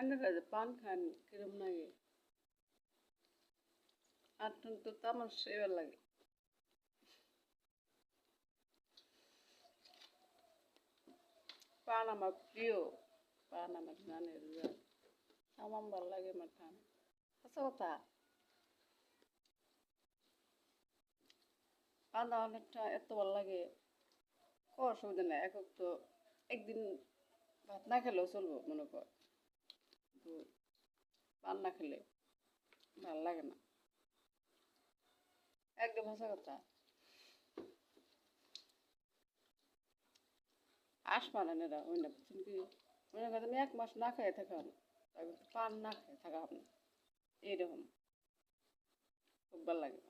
আপনারা যে পান খান কিরম লাগে? আর তো আমার সেবার লাগে। পান আমার প্রিয়, পান আমার জানের জান। আমার ভালো লাগে আমার পান। আচ্ছা কথা, পান অনেকটা এত ভালো লাগে, কোনো অসুবিধা নেই। একক তো একদিন ভাত না খেলেও চলবো মনে কর, কিন্তু পান না খেলে ভাল লাগে না। একদম হাসা কথা। আসমানেন এরা ওই না বুঝছেন কি, মনে করেন আমি 1 মাস না খেয়ে থাকাম, পান না খেয়ে থাকা আপনি এইরকম খুব ভালো লাগে।